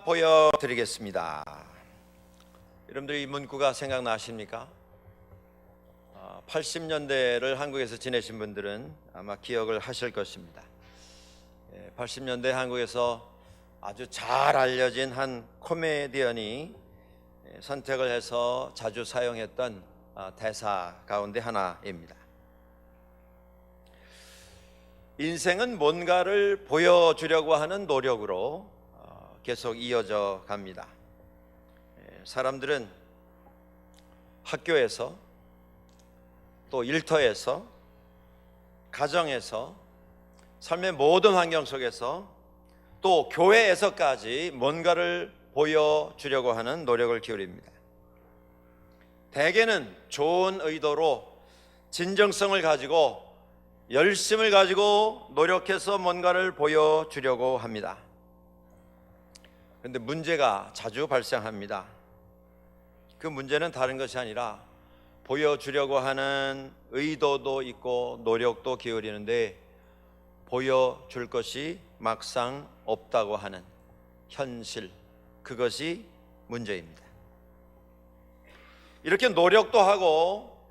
보여드리겠습니다. 여러분들 이 문구가 생각나십니까? 80년대를 한국에서 지내신 분들은 아마 기억을 하실 것입니다. 80년대 한국에서 아주 잘 알려진 한 코미디언이 선택을 해서 자주 사용했던 대사 가운데 하나입니다. 인생은 뭔가를 보여주려고 하는 노력으로 계속 이어져 갑니다. 사람들은 학교에서, 또 일터에서, 가정에서, 삶의 모든 환경 속에서, 또 교회에서까지 뭔가를 보여주려고 하는 노력을 기울입니다. 대개는 좋은 의도로 진정성을 가지고 열심을 가지고 노력해서 뭔가를 보여주려고 합니다. 그런데 문제가 자주 발생합니다. 그 문제는 다른 것이 아니라 보여주려고 하는 의도도 있고 노력도 기울이는데 보여줄 것이 막상 없다고 하는 현실, 그것이 문제입니다. 이렇게 노력도 하고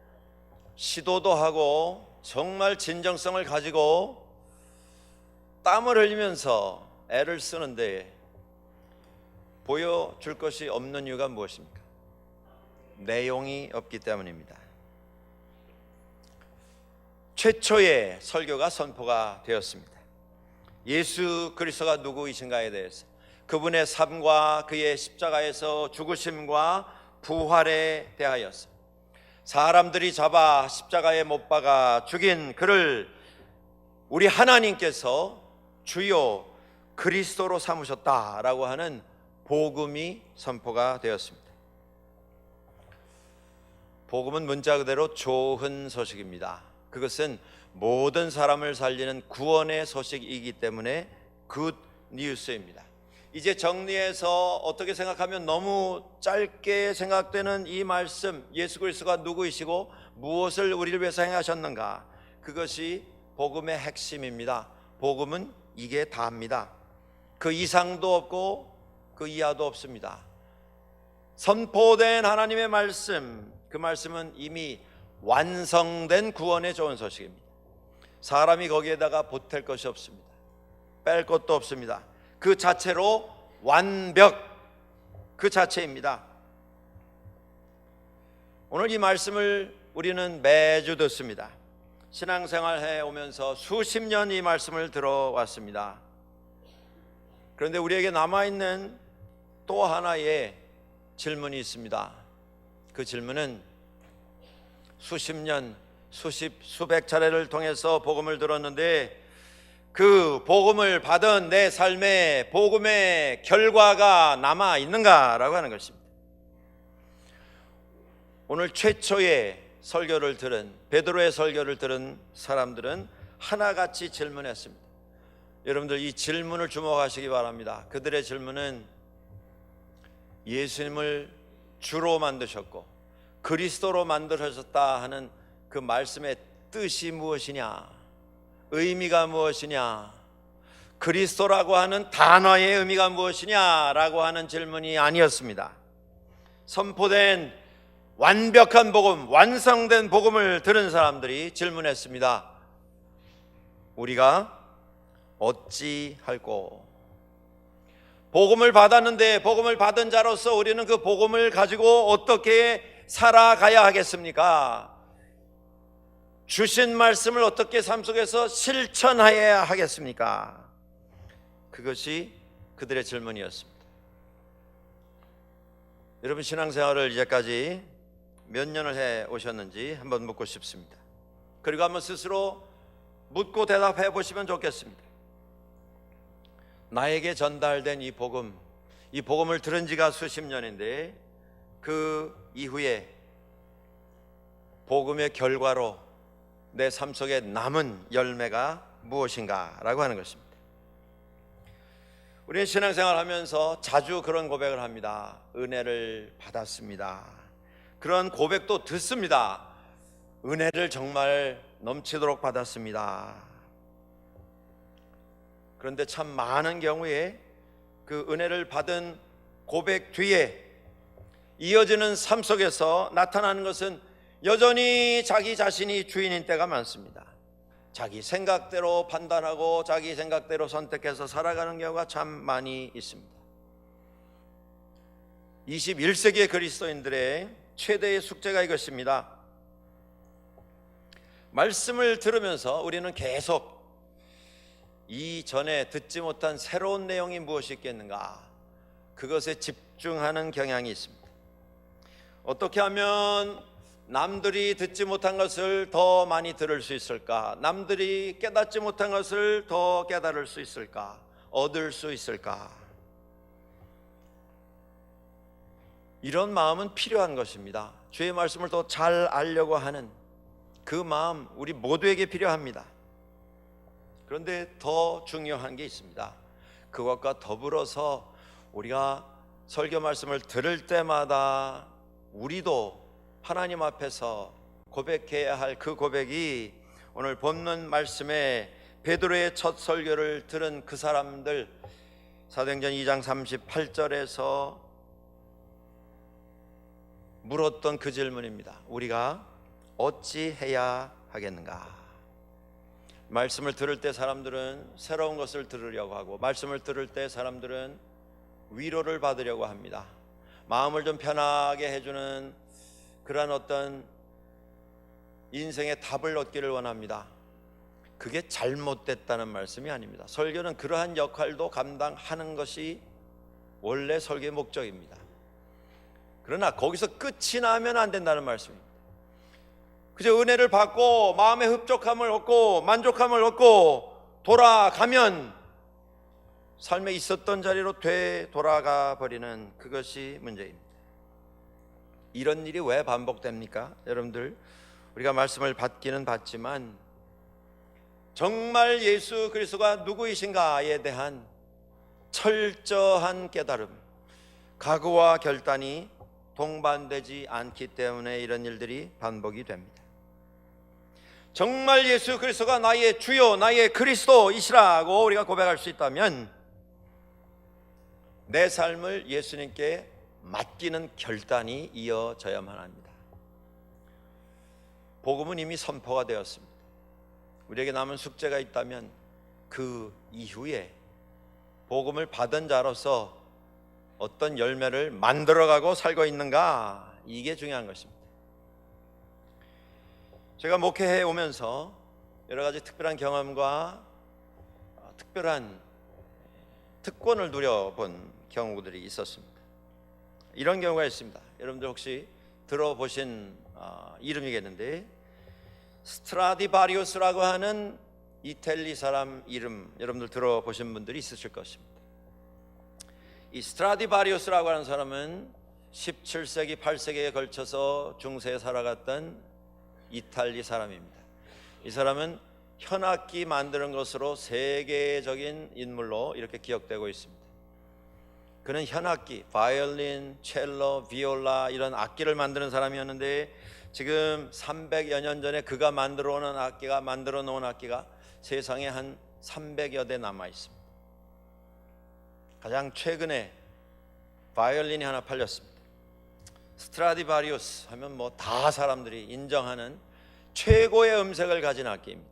시도도 하고 정말 진정성을 가지고 땀을 흘리면서 애를 쓰는데 보여줄 것이 없는 이유가 무엇입니까? 내용이 없기 때문입니다. 최초의 설교가 선포가 되었습니다. 예수 그리스도가 누구이신가에 대해서, 그분의 삶과 그의 십자가에서 죽으심과 부활에 대하여서, 사람들이 잡아 십자가에 못 박아 죽인 그를 우리 하나님께서 주요 그리스도로 삼으셨다라고 하는 복음이 선포가 되었습니다. 복음은 문자 그대로 좋은 소식입니다. 그것은 모든 사람을 살리는 구원의 소식이기 때문에 굿 뉴스입니다. 이제 정리해서 어떻게 생각하면 너무 짧게 생각되는 이 말씀, 예수 그리스도가 누구이시고 무엇을 우리를 위해서 행하셨는가, 그것이 복음의 핵심입니다. 복음은 이게 다입니다. 그 이상도 없고 그 이하도 없습니다. 선포된 하나님의 말씀, 그 말씀은 이미 완성된 구원의 좋은 소식입니다. 사람이 거기에다가 보탤 것이 없습니다. 뺄 것도 없습니다. 그 자체로 완벽, 그 자체입니다. 오늘 이 말씀을 우리는 매주 듣습니다. 신앙생활 해오면서 수십 년 이 말씀을 들어왔습니다. 그런데 우리에게 남아있는 또 하나의 질문이 있습니다. 그 질문은 수십 년, 수백 차례를 통해서 복음을 들었는데 그 복음을 받은 내 삶에 복음의 결과가 남아 있는가라고 하는 것입니다. 오늘 최초의 설교를 들은, 베드로의 설교를 들은 사람들은 하나같이 질문했습니다. 여러분들 이 질문을 주목하시기 바랍니다. 그들의 질문은 예수님을 주로 만드셨고 그리스도로 만들어졌다 하는 그 말씀의 뜻이 무엇이냐, 의미가 무엇이냐, 그리스도라고 하는 단어의 의미가 무엇이냐라고 하는 질문이 아니었습니다. 선포된 완벽한 복음, 완성된 복음을 들은 사람들이 질문했습니다. 우리가 어찌할꼬? 복음을 받았는데 복음을 받은 자로서 우리는 그 복음을 가지고 어떻게 살아가야 하겠습니까? 주신 말씀을 어떻게 삶 속에서 실천해야 하겠습니까? 그것이 그들의 질문이었습니다. 여러분 신앙생활을 이제까지 몇 년을 해 오셨는지 한번 묻고 싶습니다. 그리고 한번 스스로 묻고 대답해 보시면 좋겠습니다. 나에게 전달된 이 복음을 들은 지가 수십 년인데 그 이후에 복음의 결과로 내 삶 속에 남은 열매가 무엇인가라고 하는 것입니다. 우리는 신앙생활 하면서 자주 그런 고백을 합니다. 은혜를 받았습니다. 그런 고백도 듣습니다. 은혜를 정말 넘치도록 받았습니다. 그런데 참 많은 경우에 그 은혜를 받은 고백 뒤에 이어지는 삶 속에서 나타나는 것은 여전히 자기 자신이 주인인 때가 많습니다. 자기 생각대로 판단하고 자기 생각대로 선택해서 살아가는 경우가 참 많이 있습니다. 21세기의 그리스도인들의 최대의 숙제가 이것입니다. 말씀을 들으면서 우리는 계속 이전에 듣지 못한 새로운 내용이 무엇이 있겠는가, 그것에 집중하는 경향이 있습니다. 어떻게 하면 남들이 듣지 못한 것을 더 많이 들을 수 있을까? 남들이 깨닫지 못한 것을 더 깨달을 수 있을까? 얻을 수 있을까? 이런 마음은 필요한 것입니다. 주의 말씀을 더 잘 알려고 하는 그 마음, 우리 모두에게 필요합니다. 그런데 더 중요한 게 있습니다. 그것과 더불어서 우리가 설교 말씀을 들을 때마다 우리도 하나님 앞에서 고백해야 할 그 고백이, 오늘 본문 말씀에 베드로의 첫 설교를 들은 그 사람들, 사도행전 2장 38절에서 물었던 그 질문입니다. 우리가 어찌 해야 하겠는가? 말씀을 들을 때 사람들은 새로운 것을 들으려고 하고, 말씀을 들을 때 사람들은 위로를 받으려고 합니다. 마음을 좀 편하게 해주는 그러한 어떤 인생의 답을 얻기를 원합니다. 그게 잘못됐다는 말씀이 아닙니다. 설교는 그러한 역할도 감당하는 것이 원래 설교의 목적입니다. 그러나 거기서 끝이 나면 안 된다는 말씀입니다. 그저 은혜를 받고 마음의 흡족함을 얻고 만족함을 얻고 돌아가면 삶에 있었던 자리로 되돌아가 버리는 그것이 문제입니다. 이런 일이 왜 반복됩니까? 여러분들, 우리가 말씀을 받기는 받지만 정말 예수 그리스도가 누구이신가에 대한 철저한 깨달음, 각오와 결단이 동반되지 않기 때문에 이런 일들이 반복이 됩니다. 정말 예수 그리스도가 나의 주요, 나의 그리스도이시라고 우리가 고백할 수 있다면 내 삶을 예수님께 맡기는 결단이 이어져야만 합니다. 복음은 이미 선포가 되었습니다. 우리에게 남은 숙제가 있다면 그 이후에 복음을 받은 자로서 어떤 열매를 만들어가고 살고 있는가, 이게 중요한 것입니다. 제가 목회해 오면서 여러 가지 특별한 경험과 특별한 특권을 누려본 경우들이 있었습니다. 이런 경우가 있습니다. 여러분들 혹시 들어보신 이름이겠는데, 스트라디바리우스라고 하는 이탈리 사람 이름 여러분들 들어보신 분들이 있으실 것입니다. 이 스트라디바리우스라고 하는 사람은 17세기, 8세기에 걸쳐서 중세에 살아갔던 이탈리 사람입니다. 이 사람은 현악기 만드는 것으로 세계적인 인물로 이렇게 기억되고 있습니다. 그는 현악기, 바이올린, 첼로, 비올라 이런 악기를 만드는 사람이었는데, 지금 300여 년 전에 그가 만들어 놓은 악기가 세상에 한 300여 대 남아 있습니다. 가장 최근에 바이올린이 하나 팔렸습니다. 스트라디바리우스 하면 뭐 다 사람들이 인정하는 최고의 음색을 가진 악기입니다.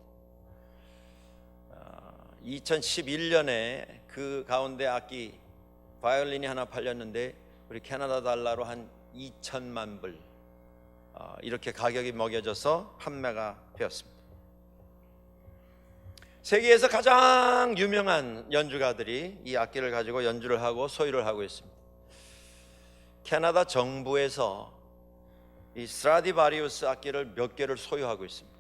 2011년에 그 가운데 악기 바이올린이 하나 팔렸는데 우리 캐나다 달러로 한 2천만 불, 이렇게 가격이 먹여져서 판매가 되었습니다. 세계에서 가장 유명한 연주가들이 이 악기를 가지고 연주를 하고 소유를 하고 있습니다. 캐나다 정부에서 이 스트라디바리우스 악기를 몇 개를 소유하고 있습니다.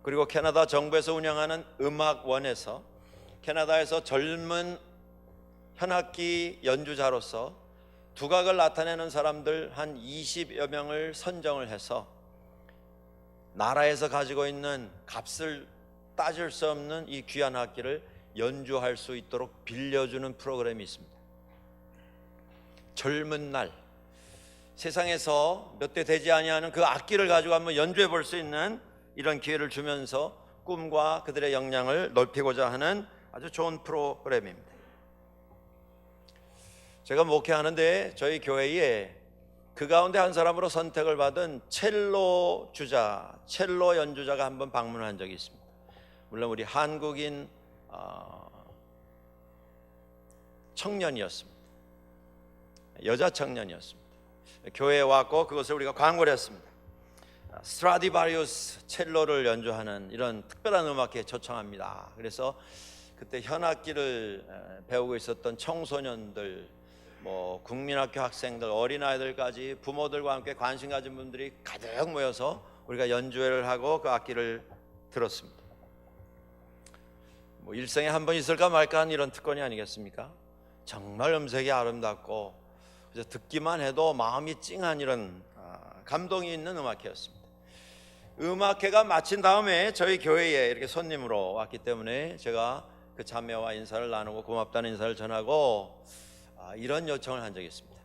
그리고 캐나다 정부에서 운영하는 음악원에서 캐나다에서 젊은 현악기 연주자로서 두각을 나타내는 사람들 한 20여 명을 선정을 해서 나라에서 가지고 있는 값을 따질 수 없는 이 귀한 악기를 연주할 수 있도록 빌려주는 프로그램이 있습니다. 젊은 날 세상에서 몇 대 되지 아니하는 그 악기를 가지고 한번 연주해 볼 수 있는 이런 기회를 주면서 꿈과 그들의 역량을 넓히고자 하는 아주 좋은 프로그램입니다. 제가 목회하는데 저희 교회에 그 가운데 한 사람으로 선택을 받은 첼로 연주자가 한번 방문한 적이 있습니다. 물론 우리 한국인 청년이었습니다. 여자 청년이었습니다. 교회에 왔고 그것을 우리가 광고를 했습니다. 스트라디바리우스 첼로를 연주하는 이런 특별한 음악회에 초청합니다. 그래서 그때 현악기를 배우고 있었던 청소년들, 국민학교 학생들, 어린아이들까지 부모들과 함께 관심 가진 분들이 가득 모여서 우리가 연주회를 하고 그 악기를 들었습니다. 일생에 한 번 있을까 말까 한 이런 특권이 아니겠습니까? 정말 음색이 아름답고 그래서 듣기만 해도 마음이 찡한 이런 감동이 있는 음악회였습니다. 음악회가 마친 다음에 저희 교회에 이렇게 손님으로 왔기 때문에 제가 그 자매와 인사를 나누고 고맙다는 인사를 전하고 이런 요청을 한 적이 있습니다.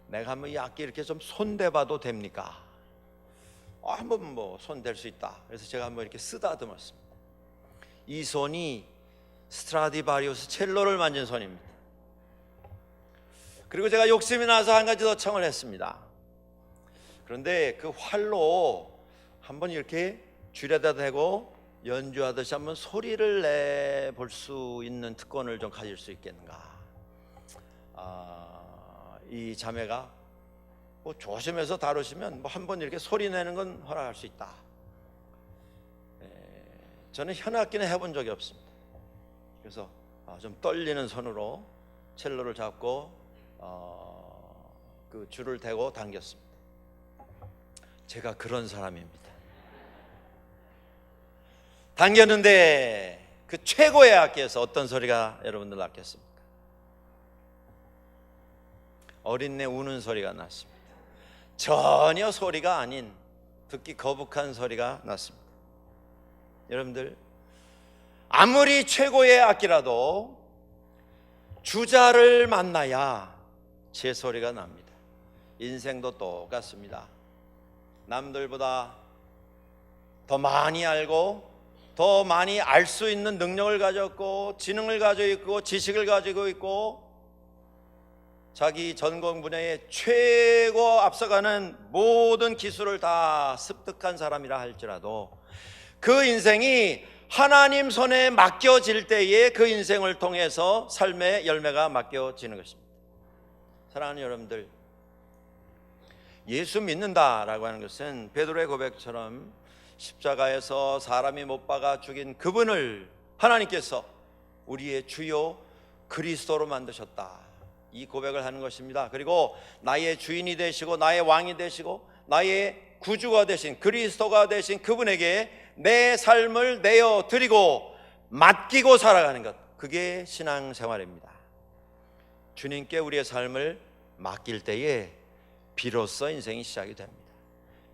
내가 한번 이 악기 이렇게 좀 손대봐도 됩니까? 한번 손댈 수 있다. 그래서 제가 한번 이렇게 쓰다듬었습니다. 이 손이 스트라디바리우스 첼로를 만진 손입니다. 그리고 제가 욕심이 나서 한 가지 더 청을 했습니다. 그런데 그 활로 한번 이렇게 줄여다 대고 연주하듯이 한번 소리를 내볼 수 있는 특권을 좀 가질 수 있겠는가. 이 자매가 조심해서 다루시면 한번 이렇게 소리 내는 건 허락할 수 있다. 저는 현악기는 해본 적이 없습니다. 그래서 좀 떨리는 손으로 첼로를 잡고 그 줄을 대고 당겼습니다. 제가 그런 사람입니다. 당겼는데 그 최고의 악기에서 어떤 소리가 여러분들 났겠습니까? 어린애 우는 소리가 났습니다. 전혀 소리가 아닌 듣기 거북한 소리가 났습니다. 여러분들, 아무리 최고의 악기라도 주자를 만나야 제 소리가 납니다. 인생도 똑같습니다. 남들보다 더 많이 알고 더 많이 알 수 있는 능력을 가졌고 지능을 가지고 있고 지식을 가지고 있고 자기 전공 분야에 최고 앞서가는 모든 기술을 다 습득한 사람이라 할지라도 그 인생이 하나님 손에 맡겨질 때에 그 인생을 통해서 삶의 열매가 맡겨지는 것입니다. 사랑하는 여러분들, 예수 믿는다라고 하는 것은 베드로의 고백처럼 십자가에서 사람이 못 박아 죽인 그분을 하나님께서 우리의 주요 그리스도로 만드셨다, 이 고백을 하는 것입니다. 그리고 나의 주인이 되시고 나의 왕이 되시고 나의 구주가 되신 그리스도가 되신 그분에게 내 삶을 내어 드리고 맡기고 살아가는 것, 그게 신앙생활입니다. 주님께 우리의 삶을 맡길 때에 비로소 인생이 시작이 됩니다.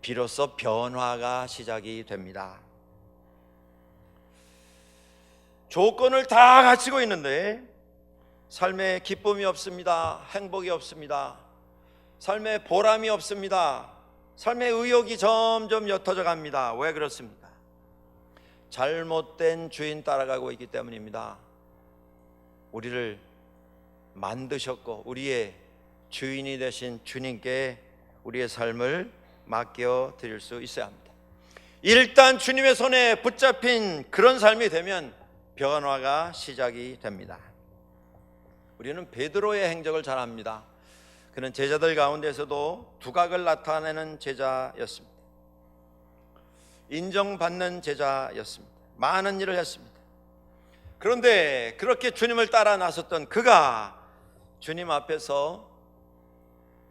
비로소 변화가 시작이 됩니다. 조건을 다 갖추고 있는데 삶에 기쁨이 없습니다. 행복이 없습니다. 삶에 보람이 없습니다. 삶의 의욕이 점점 옅어져 갑니다. 왜 그렇습니까? 잘못된 주인 따라가고 있기 때문입니다. 우리를 만드셨고 우리의 주인이 되신 주님께 우리의 삶을 맡겨 드릴 수 있어야 합니다. 일단 주님의 손에 붙잡힌 그런 삶이 되면 변화가 시작이 됩니다. 우리는 베드로의 행적을 잘 압니다. 그는 제자들 가운데서도 두각을 나타내는 제자였습니다. 인정받는 제자였습니다. 많은 일을 했습니다. 그런데 그렇게 주님을 따라 나섰던 그가 주님 앞에서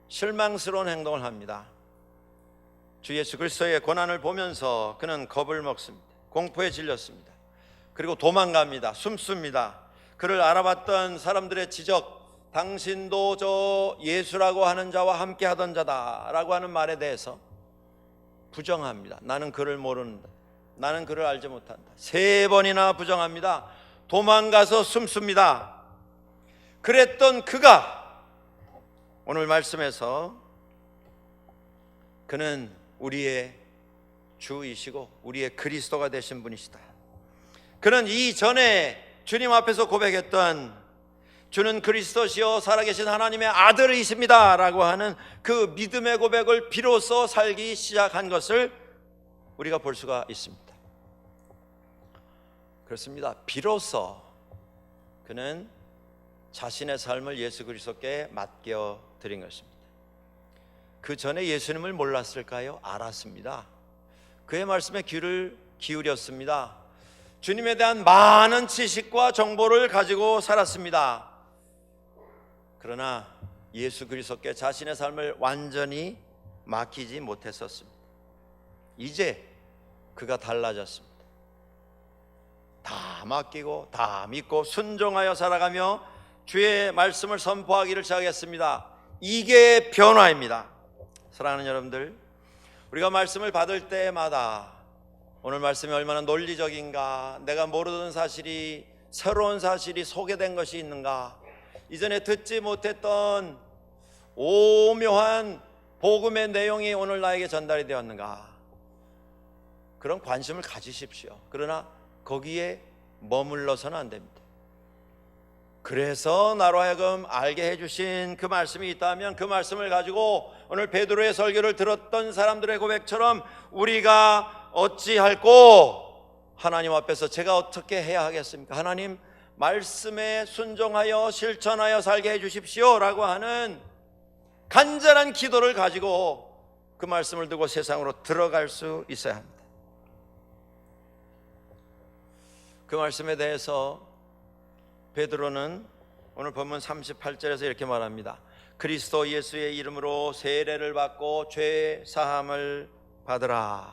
실망스러운 행동을 합니다. 주 예수 그리스도의 고난을 보면서 그는 겁을 먹습니다. 공포에 질렸습니다. 그리고 도망갑니다. 숨습니다. 그를 알아봤던 사람들의 지적, 당신도 저 예수라고 하는 자와 함께 하던 자다라고 하는 말에 대해서 부정합니다. 나는 그를 모른다. 나는 그를 알지 못한다. 3번이나 부정합니다. 도망가서 숨습니다. 그랬던 그가 오늘 말씀에서 그는 우리의 주이시고 우리의 그리스도가 되신 분이시다. 그는 이전에 주님 앞에서 고백했던 주는 그리스도시요 살아계신 하나님의 아들이십니다 라고 하는 그 믿음의 고백을 비로소 살기 시작한 것을 우리가 볼 수가 있습니다. 그렇습니다. 비로소 그는 자신의 삶을 예수 그리스도께 맡겨드린 것입니다. 그 전에 예수님을 몰랐을까요? 알았습니다. 그의 말씀에 귀를 기울였습니다. 주님에 대한 많은 지식과 정보를 가지고 살았습니다. 그러나 예수 그리스도께 자신의 삶을 완전히 맡기지 못했었습니다. 이제 그가 달라졌습니다. 다 맡기고 다 믿고 순종하여 살아가며 주의 말씀을 선포하기를 시작했습니다. 이게 변화입니다. 사랑하는 여러분들, 우리가 말씀을 받을 때마다 오늘 말씀이 얼마나 논리적인가, 내가 모르던 사실이, 새로운 사실이 소개된 것이 있는가, 이전에 듣지 못했던 오묘한 복음의 내용이 오늘 나에게 전달이 되었는가, 그런 관심을 가지십시오. 그러나 거기에 머물러서는 안 됩니다. 그래서 나로 하여금 알게 해주신 그 말씀이 있다면 그 말씀을 가지고 오늘 베드로의 설교를 들었던 사람들의 고백처럼 우리가 어찌할꼬, 하나님 앞에서 제가 어떻게 해야 하겠습니까? 하나님 말씀에 순종하여 실천하여 살게 해주십시오 라고 하는 간절한 기도를 가지고 그 말씀을 두고 세상으로 들어갈 수 있어야 합니다. 그 말씀에 대해서 베드로는 오늘 본문 38절에서 이렇게 말합니다. 그리스도 예수의 이름으로 세례를 받고 죄 사함을 받으라.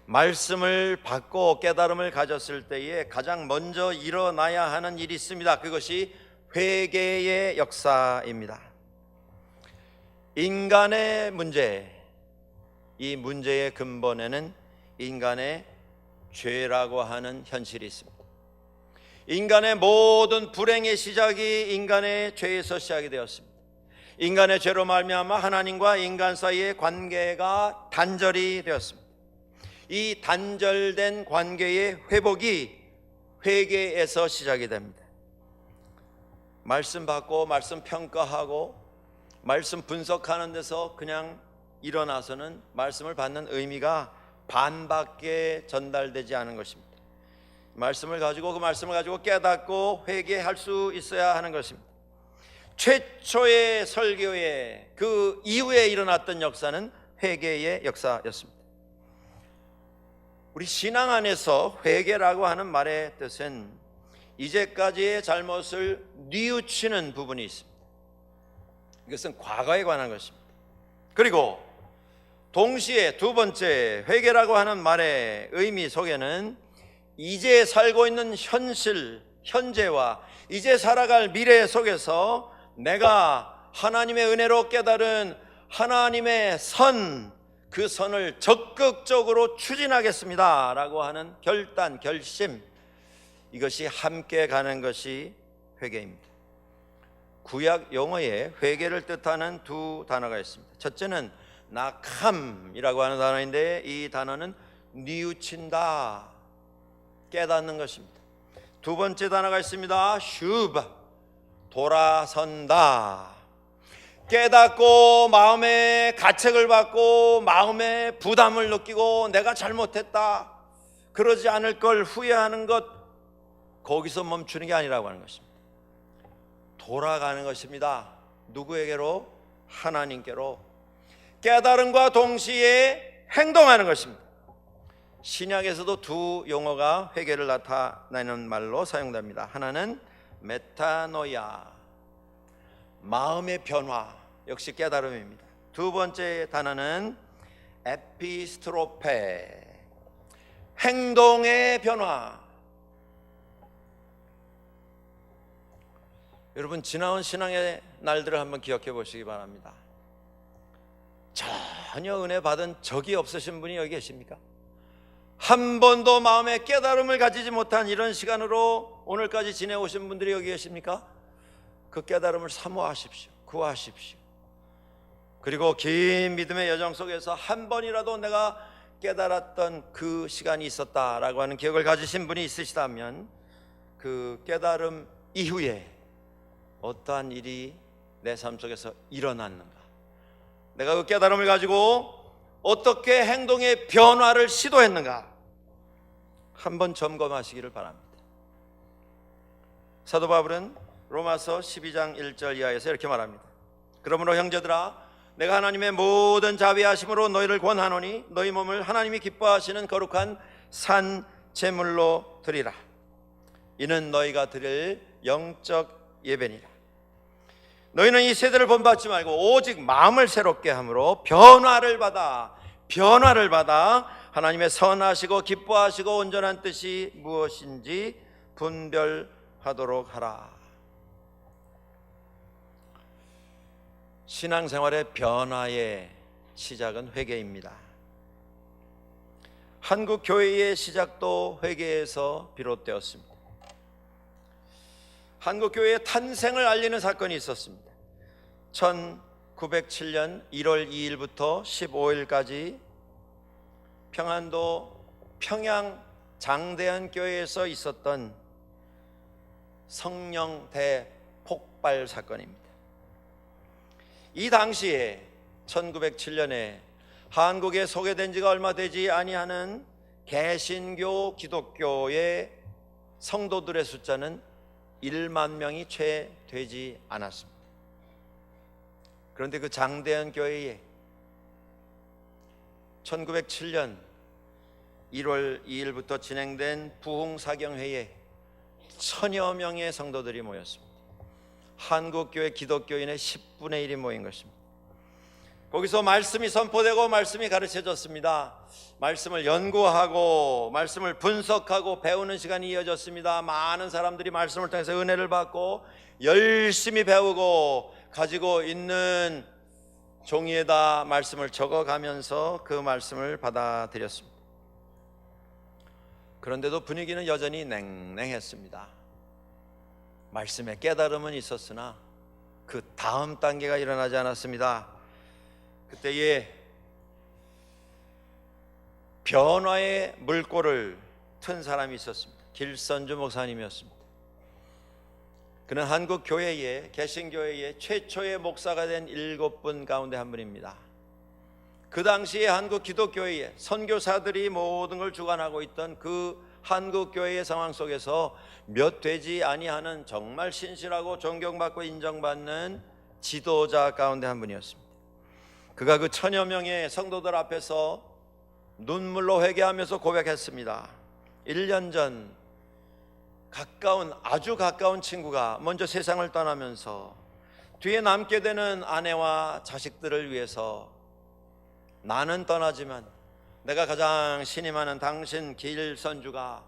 말씀을 받고 깨달음을 가졌을 때에 가장 먼저 일어나야 하는 일이 있습니다. 그것이 회개의 역사입니다. 인간의 문제, 이 문제의 근본에는 인간의 죄라고 하는 현실이 있습니다. 인간의 모든 불행의 시작이 인간의 죄에서 시작이 되었습니다. 인간의 죄로 말미암아 하나님과 인간 사이의 관계가 단절이 되었습니다. 이 단절된 관계의 회복이 회개에서 시작이 됩니다. 말씀 받고 말씀 평가하고 말씀 분석하는 데서 그냥 일어나서는 말씀을 받는 의미가 반밖에 전달되지 않은 것입니다. 말씀을 가지고 그 말씀을 가지고 깨닫고 회개할 수 있어야 하는 것입니다. 최초의 설교의 그 이후에 일어났던 역사는 회개의 역사였습니다. 우리 신앙 안에서 회개라고 하는 말의 뜻은 이제까지의 잘못을 뉘우치는 부분이 있습니다. 이것은 과거에 관한 것입니다. 그리고 동시에 두 번째 회개라고 하는 말의 의미 속에는 이제 살고 있는 현실, 현재와 이제 살아갈 미래 속에서 내가 하나님의 은혜로 깨달은 하나님의 선, 그 선을 적극적으로 추진하겠습니다 라고 하는 결단, 결심, 이것이 함께 가는 것이 회개입니다. 구약 용어에 회개를 뜻하는 두 단어가 있습니다. 첫째는 나캄이라고 하는 단어인데 이 단어는 뉘우친다, 깨닫는 것입니다. 두 번째 단어가 있습니다. 슈브, 돌아선다. 깨닫고 마음에 가책을 받고 마음에 부담을 느끼고 내가 잘못했다, 그러지 않을 걸 후회하는 것, 거기서 멈추는 게 아니라고 하는 것입니다. 돌아가는 것입니다. 누구에게로? 하나님께로. 깨달음과 동시에 행동하는 것입니다. 신약에서도 두 용어가 회개를 나타내는 말로 사용됩니다. 하나는 메타노야, 마음의 변화, 역시 깨달음입니다. 두 번째 단어는 에피스트로페, 행동의 변화. 여러분, 지나온 신앙의 날들을 한번 기억해 보시기 바랍니다. 전혀 은혜 받은 적이 없으신 분이 여기 계십니까? 한 번도 마음에 깨달음을 가지지 못한 이런 시간으로 오늘까지 지내오신 분들이 여기 계십니까? 그 깨달음을 사모하십시오. 구하십시오. 그리고 긴 믿음의 여정 속에서 한 번이라도 내가 깨달았던 그 시간이 있었다라고 하는 기억을 가지신 분이 있으시다면 그 깨달음 이후에 어떠한 일이 내 삶 속에서 일어났는가? 내가 그 깨달음을 가지고 어떻게 행동의 변화를 시도했는가? 한번 점검하시기를 바랍니다. 사도 바울은 로마서 12장 1절 이하에서 이렇게 말합니다. 그러므로 형제들아, 내가 하나님의 모든 자비하심으로 너희를 권하노니 너희 몸을 하나님이 기뻐하시는 거룩한 산 제물로 드리라. 이는 너희가 드릴 영적 예배니라. 너희는 이 세대를 본받지 말고 오직 마음을 새롭게 함으로 변화를 받아 하나님의 선하시고 기뻐하시고 온전한 뜻이 무엇인지 분별하도록 하라. 신앙생활의 변화의 시작은 회개입니다. 한국 교회의 시작도 회개에서 비롯되었습니다. 한국 교회의 탄생을 알리는 사건이 있었습니다. 1907년 1월 2일부터 15일까지 평안도 평양 장대한 교회에서 있었던 성령 대폭발 사건입니다. 이 당시에 1907년에 한국에 소개된 지가 얼마 되지 아니하는 개신교 기독교의 성도들의 숫자는 1만 명이 채 되지 않았습니다. 그런데 그 장대한 교회에 1907년 1월 2일부터 진행된 부흥사경회에 1000여 명의 성도들이 모였습니다. 한국교회 기독교인의 10분의 1이 모인 것입니다. 거기서 말씀이 선포되고 말씀이 가르쳐졌습니다. 말씀을 연구하고 말씀을 분석하고 배우는 시간이 이어졌습니다. 많은 사람들이 말씀을 통해서 은혜를 받고 열심히 배우고 가지고 있는 종이에다 말씀을 적어가면서 그 말씀을 받아들였습니다. 그런데도 분위기는 여전히 냉랭했습니다. 말씀의 깨달음은 있었으나 그 다음 단계가 일어나지 않았습니다. 그때에 변화의 물꼬를 튼 사람이 있었습니다. 길선주 목사님이었습니다. 그는 한국 교회의 개신교회의 최초의 목사가 된 7분 가운데 한 분입니다. 그 당시에 한국 기독교회의 선교사들이 모든 걸 주관하고 있던 그 한국 교회의 상황 속에서 몇 되지 아니하는 정말 신실하고 존경받고 인정받는 지도자 가운데 한 분이었습니다. 그가 그 1000여 명의 성도들 앞에서 눈물로 회개하면서 고백했습니다. 1년 전 아주 가까운 친구가 먼저 세상을 떠나면서 뒤에 남게 되는 아내와 자식들을 위해서 나는 떠나지만 내가 가장 신임하는 당신 길선주가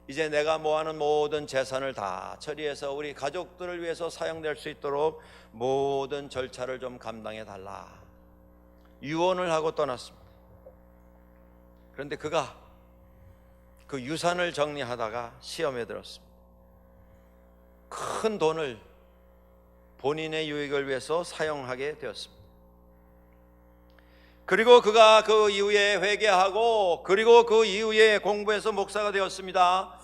이제 내가 모아놓은 모든 재산을 다 처리해서 우리 가족들을 위해서 사용될 수 있도록 모든 절차를 좀 감당해 달라. 유언을 하고 떠났습니다. 그런데 그가 그 유산을 정리하다가 시험에 들었습니다. 큰 돈을 본인의 유익을 위해서 사용하게 되었습니다. 그리고 그가 그 이후에 회개하고 그리고 그 이후에 공부해서 목사가 되었습니다.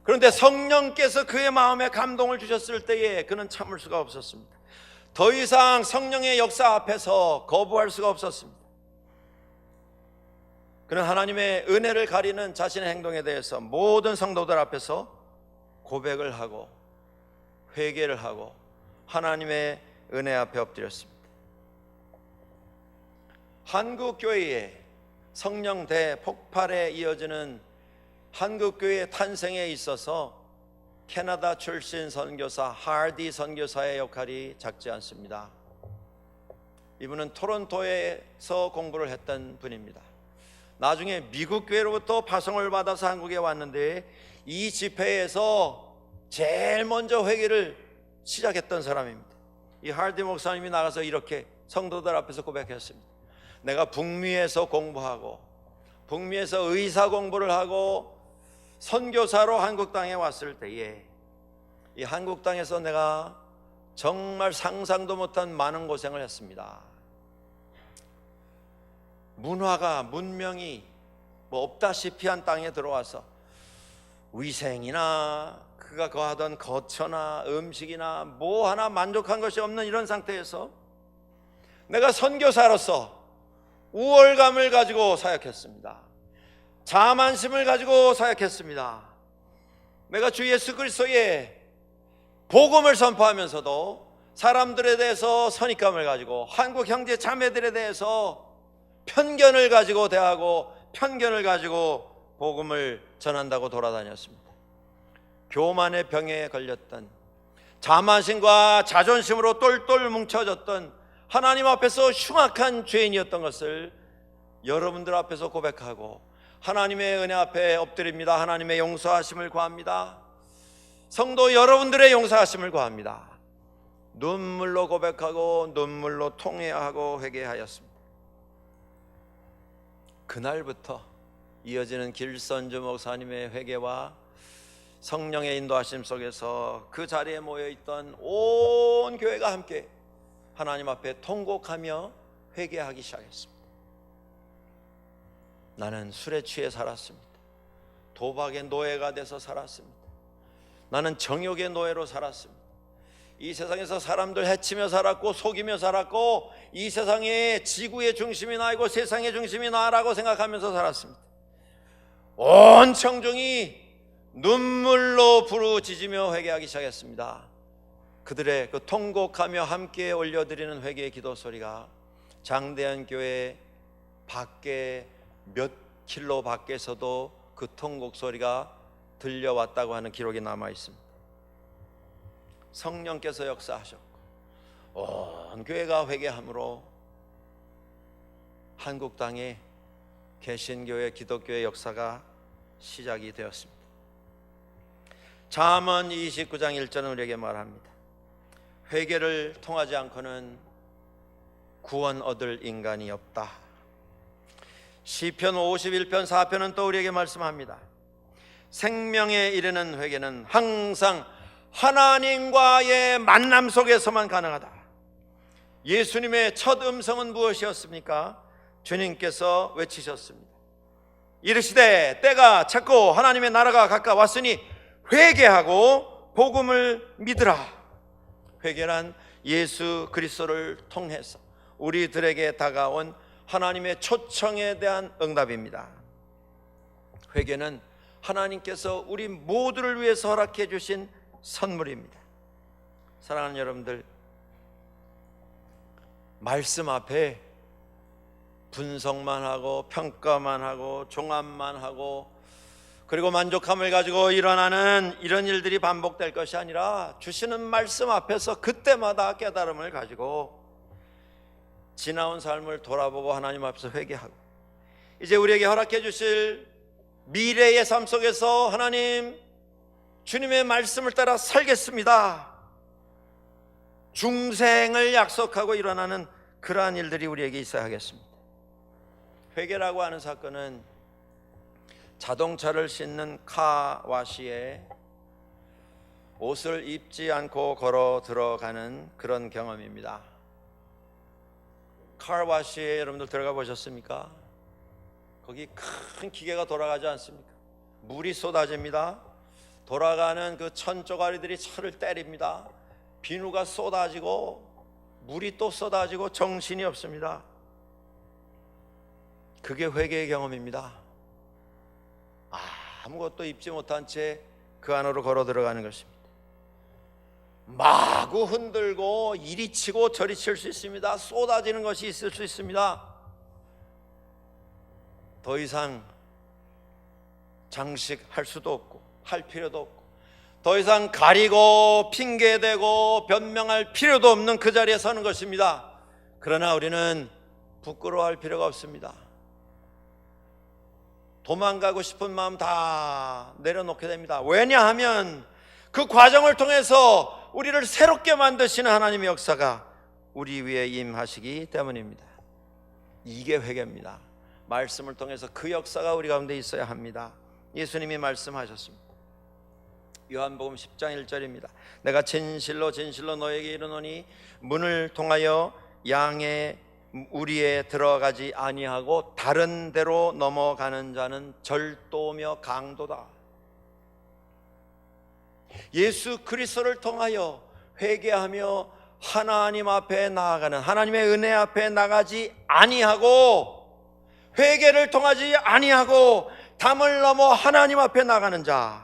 그런데 성령께서 그의 마음에 감동을 주셨을 때에 그는 참을 수가 없었습니다. 더 이상 성령의 역사 앞에서 거부할 수가 없었습니다. 그는 하나님의 은혜를 가리는 자신의 행동에 대해서 모든 성도들 앞에서 고백을 하고 회개를 하고 하나님의 은혜 앞에 엎드렸습니다. 한국교회의 성령 대폭발에 이어지는 한국교회의 탄생에 있어서 캐나다 출신 선교사 하디 선교사의 역할이 작지 않습니다. 이분은 토론토에서 공부를 했던 분입니다. 나중에 미국 교회로부터 파송을 받아서 한국에 왔는데 이 집회에서 제일 먼저 회개를 시작했던 사람입니다. 이 하디 목사님이 나가서 이렇게 성도들 앞에서 고백했습니다. 내가 북미에서 공부하고 북미에서 의사 공부를 하고 선교사로 한국 땅에 왔을 때에 이 한국 땅에서 내가 정말 상상도 못한 많은 고생을 했습니다. 문명이 없다시피 한 땅에 들어와서 위생이나 그 그가 거하던 거처나 음식이나 뭐 하나 만족한 것이 없는 이런 상태에서 내가 선교사로서 우월감을 가지고 사역했습니다. 자만심을 가지고 사역했습니다. 내가 주 예수 그리스도의 복음을 선포하면서도 사람들에 대해서 선입감을 가지고 한국 형제 자매들에 대해서 편견을 가지고 대하고 편견을 가지고 복음을 전한다고 돌아다녔습니다. 교만의 병에 걸렸던, 자만심과 자존심으로 똘똘 뭉쳐졌던, 하나님 앞에서 흉악한 죄인이었던 것을 여러분들 앞에서 고백하고 하나님의 은혜 앞에 엎드립니다. 하나님의 용서하심을 구합니다. 성도 여러분들의 용서하심을 구합니다. 눈물로 고백하고 눈물로 통회하고 회개하였습니다. 그날부터 이어지는 길선주 목사님의 회개와 성령의 인도하심 속에서 그 자리에 모여있던 온 교회가 함께 하나님 앞에 통곡하며 회개하기 시작했습니다. 나는 술에 취해 살았습니다. 도박의 노예가 돼서 살았습니다. 나는 정욕의 노예로 살았습니다. 이 세상에서 사람들 해치며 살았고 속이며 살았고 이 세상의 지구의 중심이 나이고 세상의 중심이 나라고 생각하면서 살았습니다. 온 청중이 눈물로 부르짖으며 회개하기 시작했습니다. 그들의 그 통곡하며 함께 올려드리는 회개의 기도 소리가 장대한 교회 밖에 몇 킬로 밖에서도 그 통곡 소리가 들려왔다고 하는 기록이 남아 있습니다. 성령께서 역사하셨고 온 교회가 회개함으로 한국 땅에 개신교회 기독교의 역사가 시작이 되었습니다. 잠언 29장 1절은 우리에게 말합니다. 회개를 통하지 않고는 구원 얻을 인간이 없다. 시편 51편 4편은 또 우리에게 말씀합니다. 생명에 이르는 회개는 항상 하나님과의 만남 속에서만 가능하다. 예수님의 첫 음성은 무엇이었습니까? 주님께서 외치셨습니다. 이르시되 때가 찼고 하나님의 나라가 가까웠으니 회개하고 복음을 믿으라. 회개란 예수 그리스도를 통해서 우리들에게 다가온 하나님의 초청에 대한 응답입니다. 회개는 하나님께서 우리 모두를 위해서 허락해 주신 선물입니다. 사랑하는 여러분들, 말씀 앞에 분석만 하고 평가만 하고 종합만 하고 그리고 만족함을 가지고 일어나는 이런 일들이 반복될 것이 아니라 주시는 말씀 앞에서 그때마다 깨달음을 가지고 지나온 삶을 돌아보고 하나님 앞에서 회개하고 이제 우리에게 허락해 주실 미래의 삶 속에서 하나님 주님의 말씀을 따라 살겠습니다. 중생을 약속하고 일어나는 그러한 일들이 우리에게 있어야 하겠습니다. 회개라고 하는 사건은 자동차를 싣는 카와시에 옷을 입지 않고 걸어 들어가는 그런 경험입니다. 카와시에 여러분들 들어가 보셨습니까? 거기 큰 기계가 돌아가지 않습니까? 물이 쏟아집니다. 돌아가는 그 천 쪼가리들이 철을 때립니다. 비누가 쏟아지고 물이 또 쏟아지고 정신이 없습니다. 그게 회개의 경험입니다. 아무것도 입지 못한 채 그 안으로 걸어 들어가는 것입니다. 마구 흔들고 이리 치고 저리 칠 수 있습니다. 쏟아지는 것이 있을 수 있습니다. 더 이상 장식할 수도 없고 할 필요도 없고 더 이상 가리고 핑계대고 변명할 필요도 없는 그 자리에 서는 것입니다. 그러나 우리는 부끄러워할 필요가 없습니다. 도망가고 싶은 마음 다 내려놓게 됩니다. 왜냐하면 그 과정을 통해서 우리를 새롭게 만드시는 하나님의 역사가 우리 위에 임하시기 때문입니다. 이게 회개입니다. 말씀을 통해서 그 역사가 우리 가운데 있어야 합니다. 예수님이 말씀하셨습니다. 요한복음 10장 1절입니다. 내가 진실로 진실로 너에게 이르노니 문을 통하여 양의 우리에 들어가지 아니하고 다른 데로 넘어가는 자는 절도며 강도다. 예수 그리스도를 통하여 회개하며 하나님 앞에 나아가는, 하나님의 은혜 앞에 나가지 아니하고, 회개를 통하지 아니하고 담을 넘어 하나님 앞에 나가는 자,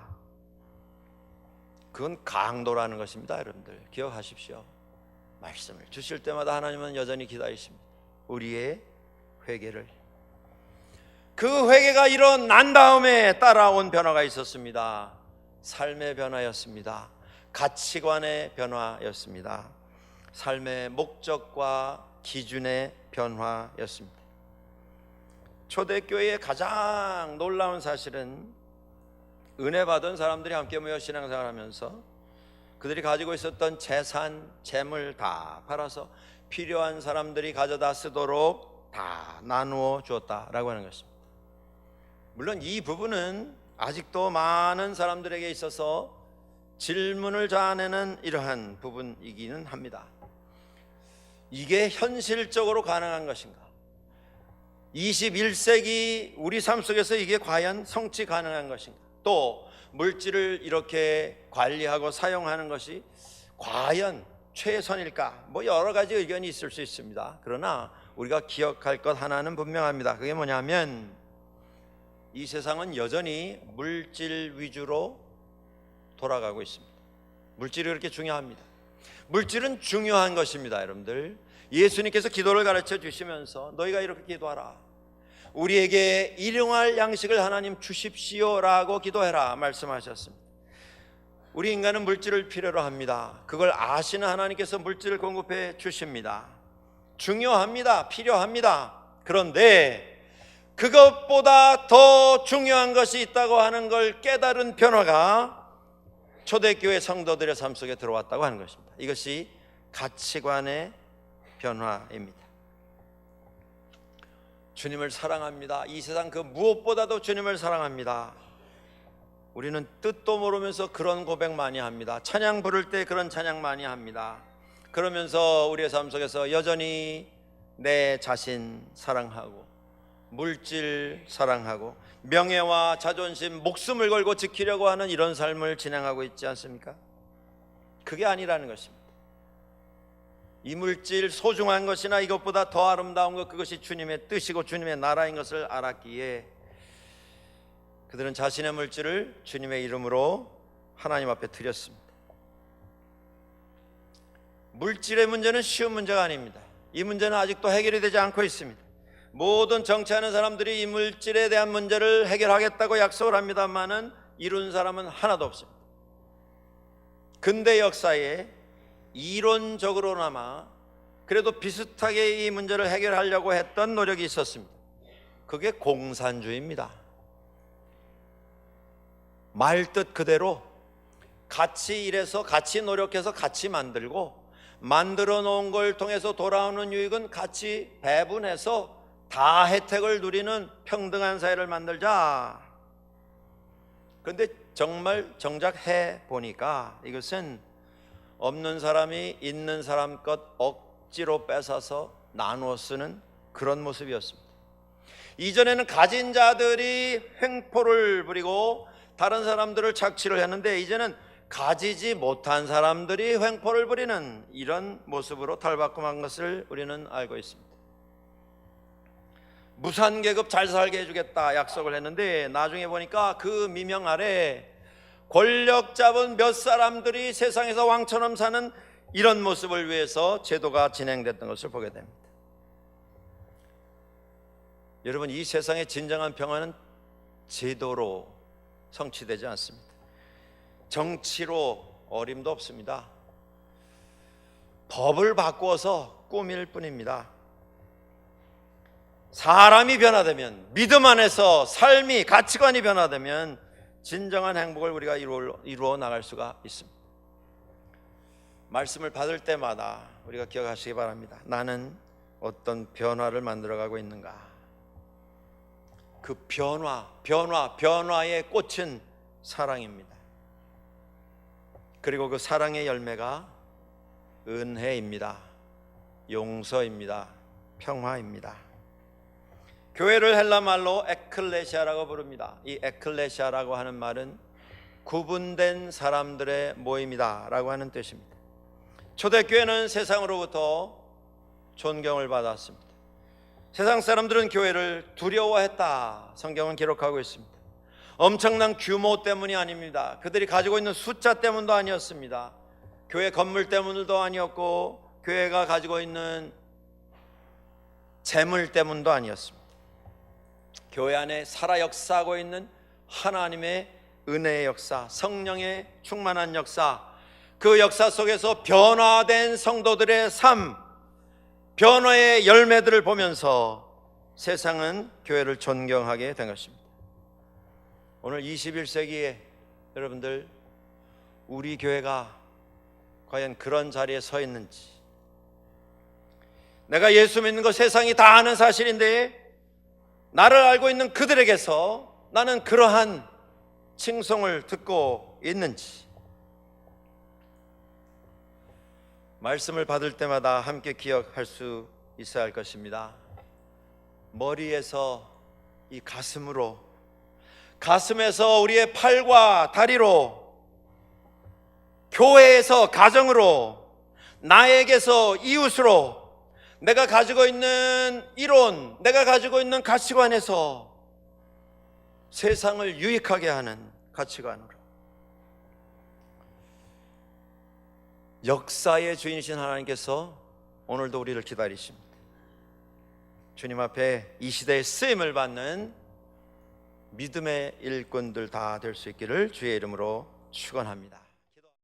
그건 강도라는 것입니다. 여러분들 기억하십시오. 말씀을 주실 때마다 하나님은 여전히 기다리십니다. 우리의 회개를. 그 회개가 일어난 다음에 따라온 변화가 있었습니다. 삶의 변화였습니다. 가치관의 변화였습니다. 삶의 목적과 기준의 변화였습니다. 초대교회의 가장 놀라운 사실은 은혜 받은 사람들이 함께 모여 신앙생활하면서 그들이 가지고 있었던 재산, 재물 다 팔아서 필요한 사람들이 가져다 쓰도록 다 나누어 주었다라고 하는 것입니다. 물론 이 부분은 아직도 많은 사람들에게 있어서 질문을 자아내는 이러한 부분이기는 합니다. 이게 현실적으로 가능한 것인가? 21세기 우리 삶 속에서 이게 과연 성취 가능한 것인가? 또 물질을 이렇게 관리하고 사용하는 것이 과연 최선일까? 뭐 여러 가지 의견이 있을 수 있습니다. 그러나 우리가 기억할 것 하나는 분명합니다. 그게 뭐냐면 이 세상은 여전히 물질 위주로 돌아가고 있습니다. 물질이 그렇게 중요합니다. 물질은 중요한 것입니다. 여러분들, 예수님께서 기도를 가르쳐 주시면서 너희가 이렇게 기도하라. 우리에게 일용할 양식을 하나님 주십시오라고 기도해라 말씀하셨습니다. 우리 인간은 물질을 필요로 합니다. 그걸 아시는 하나님께서 물질을 공급해 주십니다. 중요합니다. 필요합니다. 그런데 그것보다 더 중요한 것이 있다고 하는 걸 깨달은 변화가 초대교회 성도들의 삶 속에 들어왔다고 하는 것입니다. 이것이 가치관의 변화입니다. 주님을 사랑합니다. 이 세상 그 무엇보다도 주님을 사랑합니다. 우리는 뜻도 모르면서 그런 고백 많이 합니다. 찬양 부를 때 그런 찬양 많이 합니다. 그러면서 우리의 삶 속에서 여전히 내 자신 사랑하고 물질 사랑하고 명예와 자존심, 목숨을 걸고 지키려고 하는 이런 삶을 진행하고 있지 않습니까? 그게 아니라는 것입니다. 이 물질 소중한 것이나 이것보다 더 아름다운 것, 그것이 주님의 뜻이고 주님의 나라인 것을 알았기에 그들은 자신의 물질을 주님의 이름으로 하나님 앞에 드렸습니다. 물질의 문제는 쉬운 문제가 아닙니다. 이 문제는 아직도 해결이 되지 않고 있습니다. 모든 정치하는 사람들이 이 물질에 대한 문제를 해결하겠다고 약속을 합니다만은 이룬 사람은 하나도 없습니다. 근대 역사에 이론적으로나마 그래도 비슷하게 이 문제를 해결하려고 했던 노력이 있었습니다. 그게 공산주의입니다. 말뜻 그대로 같이 일해서 같이 노력해서 같이 만들고 만들어 놓은 걸 통해서 돌아오는 유익은 같이 배분해서 다 혜택을 누리는 평등한 사회를 만들자. 그런데 정작 해보니까 이것은 없는 사람이 있는 사람 것 억지로 뺏어서 나누어 쓰는 그런 모습이었습니다. 이전에는 가진 자들이 횡포를 부리고 다른 사람들을 착취를 했는데 이제는 가지지 못한 사람들이 횡포를 부리는 이런 모습으로 탈바꿈한 것을 우리는 알고 있습니다. 무산계급 잘 살게 해주겠다 약속을 했는데 나중에 보니까 그 미명 아래 권력 잡은 몇 사람들이 세상에서 왕처럼 사는 이런 모습을 위해서 제도가 진행됐던 것을 보게 됩니다. 여러분, 이 세상의 진정한 평화는 제도로 성취되지 않습니다. 정치로 어림도 없습니다. 법을 바꾸어서 꾸밀 뿐입니다. 사람이 변화되면, 믿음 안에서 삶이, 가치관이 변화되면 진정한 행복을 우리가 이루어 나갈 수가 있습니다. 말씀을 받을 때마다 우리가 기억하시기 바랍니다. 나는 어떤 변화를 만들어가고 있는가. 그 변화의 꽃은 사랑입니다. 그리고 그 사랑의 열매가 은혜입니다. 용서입니다. 평화입니다. 교회를 헬라 말로 에클레시아라고 부릅니다. 이 에클레시아라고 하는 말은 구분된 사람들의 모임이다라고 하는 뜻입니다. 초대교회는 세상으로부터 존경을 받았습니다. 세상 사람들은 교회를 두려워했다, 성경은 기록하고 있습니다. 엄청난 규모 때문이 아닙니다. 그들이 가지고 있는 숫자 때문도 아니었습니다. 교회 건물 때문도 아니었고, 교회가 가지고 있는 재물 때문도 아니었습니다. 교회 안에 살아 역사하고 있는 하나님의 은혜의 역사, 성령의 충만한 역사, 그 역사 속에서 변화된 성도들의 삶, 변화의 열매들을 보면서 세상은 교회를 존경하게 된 것입니다. 오늘 21세기에 여러분들, 우리 교회가 과연 그런 자리에 서 있는지, 내가 예수 믿는 거 세상이 다 아는 사실인데 나를 알고 있는 그들에게서 나는 그러한 칭송을 듣고 있는지, 말씀을 받을 때마다 함께 기억할 수 있어야 할 것입니다. 머리에서 이 가슴으로, 가슴에서 우리의 팔과 다리로, 교회에서 가정으로, 나에게서 이웃으로, 내가 가지고 있는 이론, 내가 가지고 있는 가치관에서 세상을 유익하게 하는 가치관으로, 역사의 주인이신 하나님께서 오늘도 우리를 기다리십니다. 주님 앞에 이 시대의 쓰임을 받는 믿음의 일꾼들 다 될 수 있기를 주의 이름으로 축원합니다.